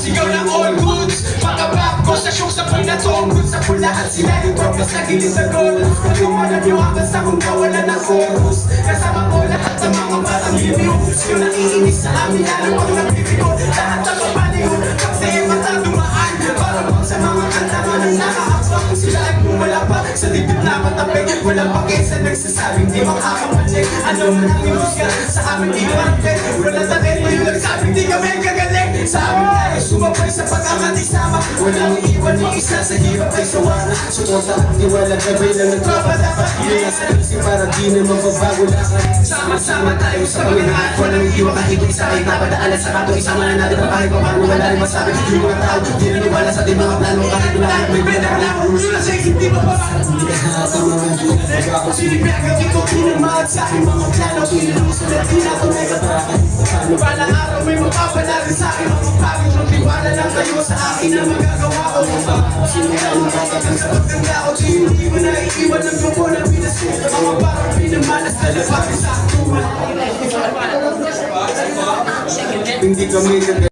Sigaw ng all goods, pagka-rap ko sa show sa pagnatunggod sa pulahan sila yung tropas na gilid sa goal. Pag umalan yung akas akong kawalan ng chorus, kasama ko lahat ng mga batang reviews. Yung naiinis sa amin, lalo pag nabibigo, lahat ng kapaligon, kasi matang dumaan. Para bang sa mga kanta nga nang nakahapang, sila ay bumala pa sa dibdib na matapig. Walang pakesa nagsasabing di makakapalik. Ano man ang ilusga sa amin di marating. Wala sa rin yung nagsabing di kami kagaling. Sa amin tayo sumabay sa pagkakatisama. Walang iwan ni isa sa hirap ay sawana. Sumota at tiwala gabay lang nagtropa dapat. Hindi nga sa isip para di na magbabago lakad. Sama-sama tayo sa Panginoon. Walang iwan kahit isa ay napadaalan sa kato. Isama na natin ang kahit paano wala rin masabi. Yung mga tao di naniwala sa ating mga plano. Kahit wala may pinaglang. Sila sa isip di mababa. Sinipyagang ito pinamahal sa aking mga plano. Pinusulat din ako may katarakan. Balang araw may mapapanarin sa akin. Pagod ng tiwala lang kayo sa akin na magagawa ko. Sinunod ang tatang sa pagkanda ko. Hindi mo na iiwan ng grupo ng pinasin. Mga parang pinamalas na labas sa tuwan. Hindi kami